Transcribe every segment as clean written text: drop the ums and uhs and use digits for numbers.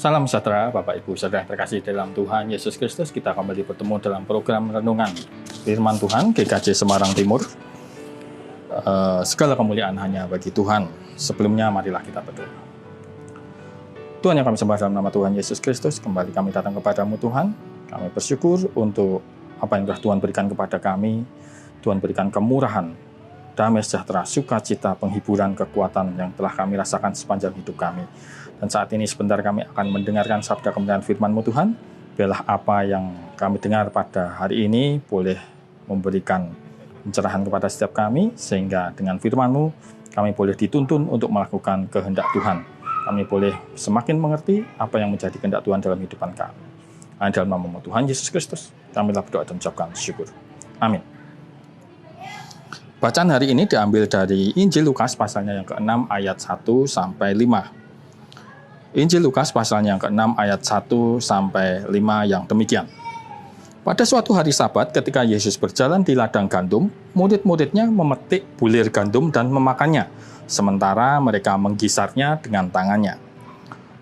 Salam sejahtera Bapak Ibu Saudara terkasih dalam Tuhan Yesus Kristus. Kita kembali bertemu dalam program Renungan Firman Tuhan GKJ Semarang Timur. Segala kemuliaan hanya bagi Tuhan. Sebelumnya marilah kita berdoa. Tuhan yang kami sembah dalam nama Tuhan Yesus Kristus, kembali kami datang kepadamu Tuhan. Kami bersyukur untuk apa yang telah Tuhan berikan kepada kami. Tuhan berikan kemurahan, damai sejahtera, sukacita, penghiburan, kekuatan yang telah kami rasakan sepanjang hidup kami. Dan saat ini sebentar kami akan mendengarkan sabda kebenaran firman-Mu Tuhan. Biarlah apa yang kami dengar pada hari ini boleh memberikan pencerahan kepada setiap kami, sehingga dengan firman-Mu kami boleh dituntun untuk melakukan kehendak Tuhan. Kami boleh semakin mengerti apa yang menjadi kehendak Tuhan dalam kehidupan kami. Dalam nama Tuhan Yesus Kristus, kami berdoa dan mengucapkan syukur. Amin. Bacaan hari ini diambil dari Injil Lukas pasalnya yang ke-6 ayat 1 sampai 5. Injil Lukas pasalnya yang ke-6 ayat 1 sampai 5 yang demikian. Pada suatu hari Sabat ketika Yesus berjalan di ladang gandum, murid-muridnya memetik bulir gandum dan memakannya, sementara mereka menggisarnya dengan tangannya.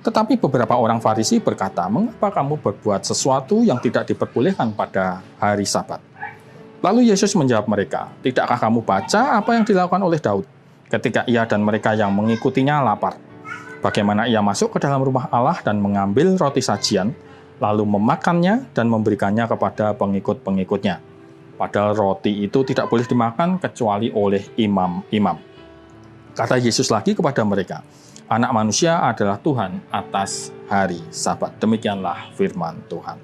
Tetapi beberapa orang Farisi berkata, "Mengapa kamu berbuat sesuatu yang tidak diperbolehkan pada hari Sabat?" Lalu Yesus menjawab mereka, "Tidakkah kamu baca apa yang dilakukan oleh Daud ketika ia dan mereka yang mengikutinya lapar? Bagaimana ia masuk ke dalam rumah Allah dan mengambil roti sajian, lalu memakannya dan memberikannya kepada pengikut-pengikutnya. Padahal roti itu tidak boleh dimakan kecuali oleh imam-imam." Kata Yesus lagi kepada mereka, "Anak manusia adalah Tuhan atas hari Sabat." Demikianlah firman Tuhan.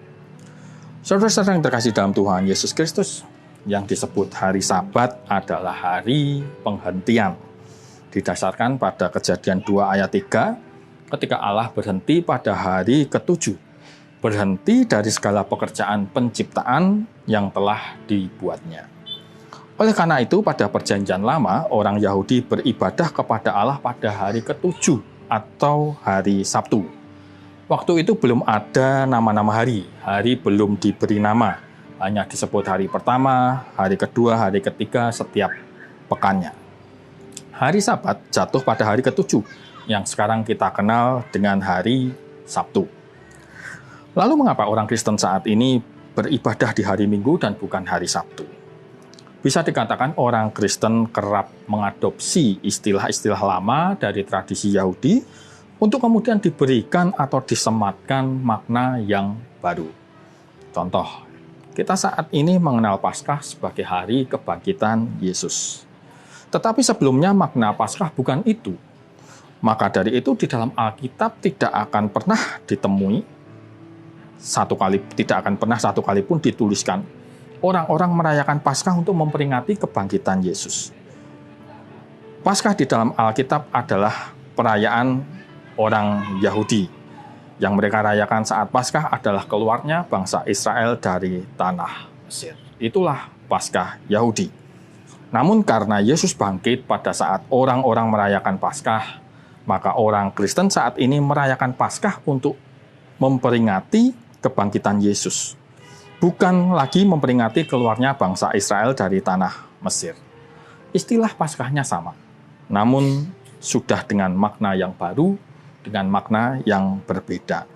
Saudara-saudara yang terkasih dalam Tuhan Yesus Kristus, yang disebut hari Sabat adalah hari penghentian. Didasarkan pada Kejadian 2 ayat 3, ketika Allah berhenti pada hari ke-7, berhenti dari segala pekerjaan penciptaan yang telah dibuatnya. Oleh karena itu, pada Perjanjian Lama, orang Yahudi beribadah kepada Allah pada hari ke-7 atau hari Sabtu. Waktu itu belum ada nama-nama hari belum diberi nama, hanya disebut hari pertama, hari kedua, hari ketiga setiap pekannya. Hari Sabat jatuh pada hari ke-7, yang sekarang kita kenal dengan hari Sabtu. Lalu mengapa orang Kristen saat ini beribadah di hari Minggu dan bukan hari Sabtu? Bisa dikatakan orang Kristen kerap mengadopsi istilah-istilah lama dari tradisi Yahudi untuk kemudian diberikan atau disematkan makna yang baru. Contoh, kita saat ini mengenal Paskah sebagai hari kebangkitan Yesus. Tetapi sebelumnya makna Paskah bukan itu. Maka dari itu di dalam Alkitab tidak akan pernah satu kali pun dituliskan orang-orang merayakan Paskah untuk memperingati kebangkitan Yesus. Paskah di dalam Alkitab adalah perayaan orang Yahudi. Yang mereka rayakan saat Paskah adalah keluarnya bangsa Israel dari tanah Mesir. Itulah Paskah Yahudi. Namun karena Yesus bangkit pada saat orang-orang merayakan Paskah, maka orang Kristen saat ini merayakan Paskah untuk memperingati kebangkitan Yesus. Bukan lagi memperingati keluarnya bangsa Israel dari tanah Mesir. Istilah Paskahnya sama, namun sudah dengan makna yang baru, dengan makna yang berbeda.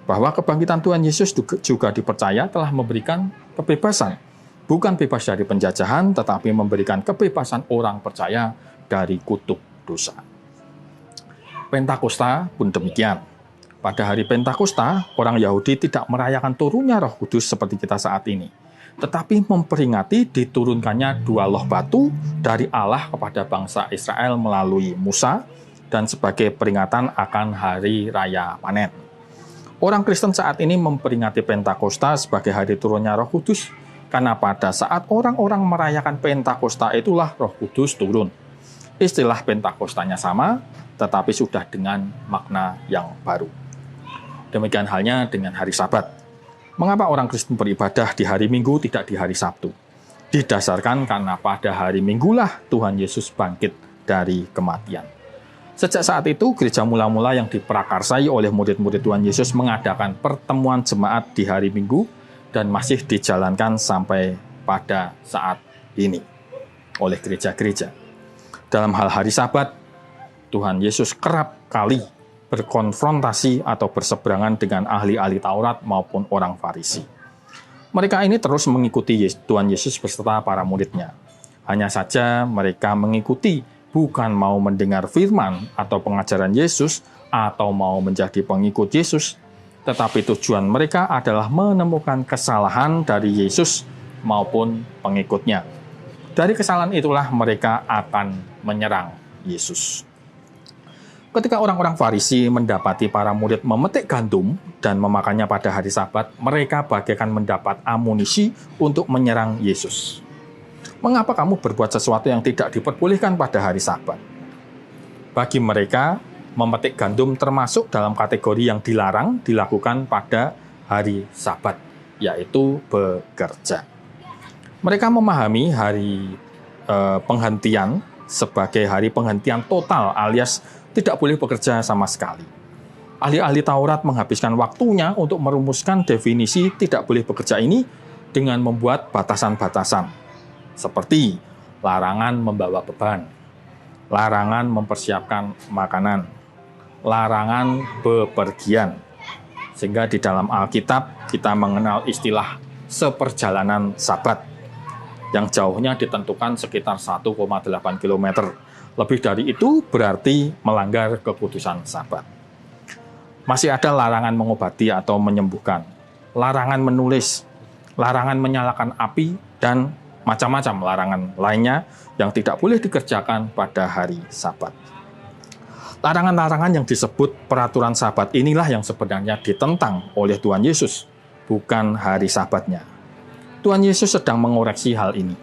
Bahwa kebangkitan Tuhan Yesus juga dipercaya telah memberikan kebebasan. Bukan bebas dari penjajahan, tetapi memberikan kebebasan orang percaya dari kutuk dosa. Pentakosta pun demikian. Pada hari Pentakosta, orang Yahudi tidak merayakan turunnya Roh Kudus seperti kita saat ini, tetapi memperingati diturunkannya 2 loh batu dari Allah kepada bangsa Israel melalui Musa, dan sebagai peringatan akan hari raya panen. Orang Kristen saat ini memperingati Pentakosta sebagai hari turunnya Roh Kudus, karena pada saat orang-orang merayakan Pentakosta itulah Roh Kudus turun. Istilah Pentakostanya sama, tetapi sudah dengan makna yang baru. Demikian halnya dengan hari Sabat. Mengapa orang Kristen beribadah di hari Minggu, tidak di hari Sabtu? Didasarkan karena pada hari Minggulah Tuhan Yesus bangkit dari kematian. Sejak saat itu, gereja mula-mula yang diprakarsai oleh murid-murid Tuhan Yesus mengadakan pertemuan jemaat di hari Minggu, dan masih dijalankan sampai pada saat ini oleh gereja-gereja. Dalam hal hari Sabat, Tuhan Yesus kerap kali berkonfrontasi atau berseberangan dengan ahli-ahli Taurat maupun orang Farisi. Mereka ini terus mengikuti Tuhan Yesus beserta para muridnya. Hanya saja mereka mengikuti bukan mau mendengar firman atau pengajaran Yesus atau mau menjadi pengikut Yesus, tetapi tujuan mereka adalah menemukan kesalahan dari Yesus maupun pengikutnya. Dari kesalahan itulah mereka akan menyerang Yesus. Ketika orang-orang Farisi mendapati para murid memetik gandum dan memakannya pada hari Sabat, mereka bagaikan mendapat amunisi untuk menyerang Yesus. Mengapa kamu berbuat sesuatu yang tidak diperbolehkan pada hari Sabat? Bagi mereka, memetik gandum termasuk dalam kategori yang dilarang dilakukan pada hari Sabat, yaitu bekerja. Mereka memahami hari penghentian sebagai hari penghentian total alias tidak boleh bekerja sama sekali. Ahli-ahli Taurat menghabiskan waktunya untuk merumuskan definisi tidak boleh bekerja ini dengan membuat batasan-batasan, seperti larangan membawa beban, larangan mempersiapkan makanan, larangan bepergian. Sehingga di dalam Alkitab kita mengenal istilah seperjalanan Sabat, yang jauhnya ditentukan sekitar 1,8 km. Lebih dari itu berarti melanggar kekudusan Sabat. Masih ada larangan mengobati atau menyembuhkan, larangan menulis, larangan menyalakan api, dan macam-macam larangan lainnya yang tidak boleh dikerjakan pada hari Sabat. Larangan-larangan yang disebut peraturan Sabat inilah yang sebenarnya ditentang oleh Tuhan Yesus, bukan hari Sabatnya. Tuhan Yesus sedang mengoreksi hal ini.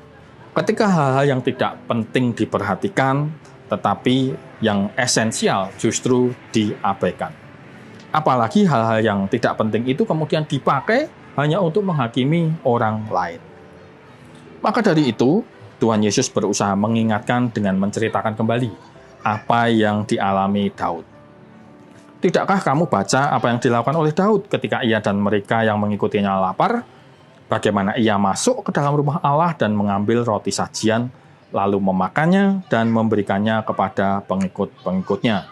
Ketika hal-hal yang tidak penting diperhatikan, tetapi yang esensial justru diabaikan. Apalagi hal-hal yang tidak penting itu kemudian dipakai hanya untuk menghakimi orang lain. Maka dari itu, Tuhan Yesus berusaha mengingatkan dengan menceritakan kembali apa yang dialami Daud. Tidakkah kamu baca apa yang dilakukan oleh Daud ketika ia dan mereka yang mengikutinya lapar? Bagaimana ia masuk ke dalam rumah Allah dan mengambil roti sajian, lalu memakannya dan memberikannya kepada pengikut-pengikutnya.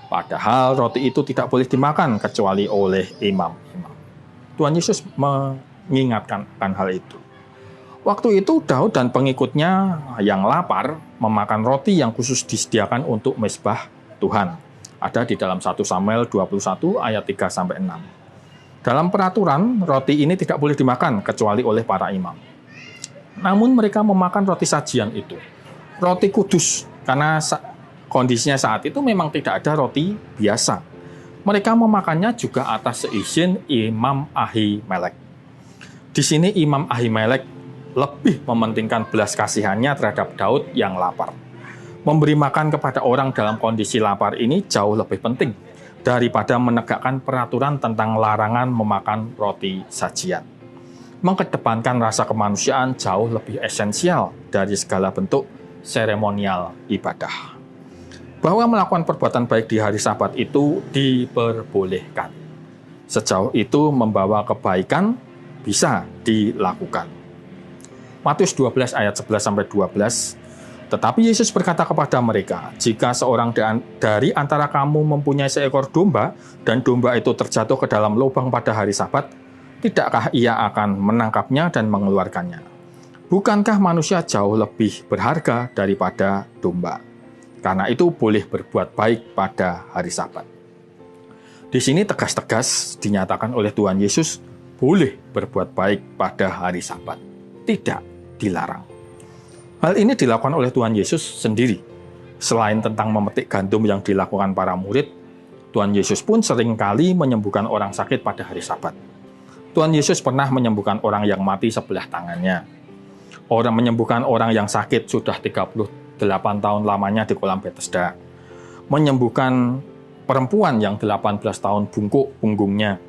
Padahal roti itu tidak boleh dimakan kecuali oleh imam-imam. Tuhan Yesus mengingatkan akan hal itu. Waktu itu Daud dan pengikutnya yang lapar memakan roti yang khusus disediakan untuk mezbah Tuhan. Ada di dalam 1 Samuel 21 ayat 3-6. Dalam peraturan, roti ini tidak boleh dimakan kecuali oleh para imam. Namun mereka memakan roti sajian itu, roti kudus, karena kondisinya saat itu memang tidak ada roti biasa. Mereka memakannya juga atas seizin Imam Ahimelek. Di sini Imam Ahimelek lebih mementingkan belas kasihannya terhadap Daud yang lapar. Memberi makan kepada orang dalam kondisi lapar ini jauh lebih penting daripada menegakkan peraturan tentang larangan memakan roti sajian. Mengedepankan rasa kemanusiaan jauh lebih esensial dari segala bentuk seremonial ibadah. Bahwa melakukan perbuatan baik di hari Sabat itu diperbolehkan. Sejauh itu membawa kebaikan bisa dilakukan. Matius 12 ayat 11-12. Tetapi Yesus berkata kepada mereka, jika seorang dari antara kamu mempunyai seekor domba, dan domba itu terjatuh ke dalam lubang pada hari Sabat, tidakkah ia akan menangkapnya dan mengeluarkannya? Bukankah manusia jauh lebih berharga daripada domba? Karena itu boleh berbuat baik pada hari Sabat. Di sini tegas-tegas dinyatakan oleh Tuhan Yesus, boleh berbuat baik pada hari Sabat. Tidak dilarang. Hal ini dilakukan oleh Tuhan Yesus sendiri. Selain tentang memetik gandum yang dilakukan para murid, Tuhan Yesus pun seringkali menyembuhkan orang sakit pada hari Sabat. Tuhan Yesus pernah menyembuhkan orang yang mati sebelah tangannya. Menyembuhkan orang yang sakit sudah 38 tahun lamanya di kolam Bethesda. Menyembuhkan perempuan yang 18 tahun bungkuk punggungnya.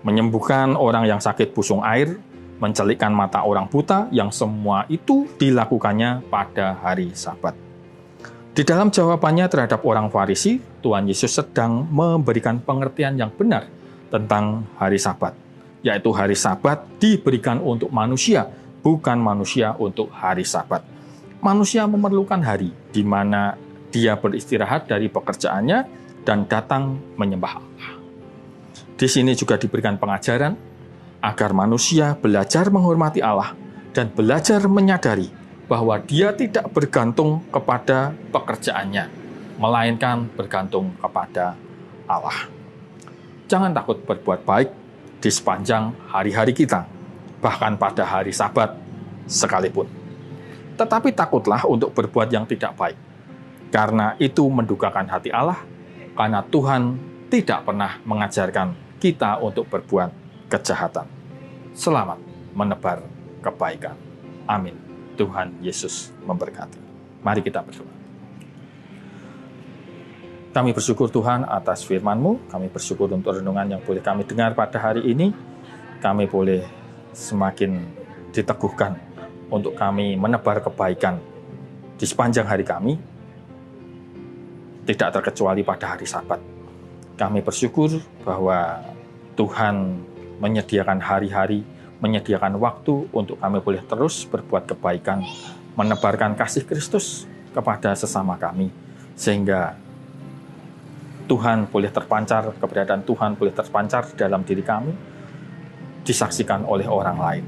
Menyembuhkan orang yang sakit busung air, mencelikkan mata orang buta, yang semua itu dilakukannya pada hari Sabat. Di dalam jawabannya terhadap orang Farisi, Tuhan Yesus sedang memberikan pengertian yang benar tentang hari Sabat, yaitu hari Sabat diberikan untuk manusia, bukan manusia untuk hari Sabat. Manusia memerlukan hari di mana dia beristirahat dari pekerjaannya, dan datang menyembah Allah. Di sini juga diberikan pengajaran agar manusia belajar menghormati Allah dan belajar menyadari bahwa dia tidak bergantung kepada pekerjaannya, melainkan bergantung kepada Allah. Jangan takut berbuat baik di sepanjang hari-hari kita, bahkan pada hari Sabat sekalipun. Tetapi takutlah untuk berbuat yang tidak baik, karena itu mendukakan hati Allah, karena Tuhan tidak pernah mengajarkan kita untuk berbuat kejahatan. Selamat menebar kebaikan. Amin. Tuhan Yesus memberkati. Mari kita berdoa. Kami bersyukur Tuhan atas firman-Mu, kami bersyukur untuk renungan yang boleh kami dengar pada hari ini. Kami boleh semakin diteguhkan untuk kami menebar kebaikan di sepanjang hari kami, tidak terkecuali pada hari Sabat. Kami bersyukur bahwa Tuhan menyediakan hari-hari, menyediakan waktu untuk kami boleh terus berbuat kebaikan, menebarkan kasih Kristus kepada sesama kami, sehingga Tuhan boleh terpancar, keberadaan Tuhan boleh terpancar dalam diri kami, disaksikan oleh orang lain.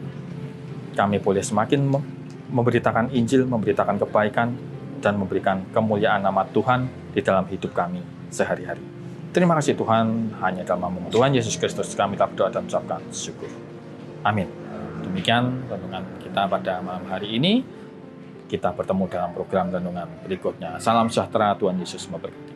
Kami boleh semakin memberitakan Injil, memberitakan kebaikan, dan memberikan kemuliaan nama Tuhan di dalam hidup kami sehari-hari. Terima kasih Tuhan, hanya dalam nama Tuhan Yesus Kristus kami telah berdoa dan mengucapkan syukur. Amin. Demikian renungan kita pada malam hari ini. Kita bertemu dalam program renungan berikutnya. Salam sejahtera, Tuhan Yesus memberkati.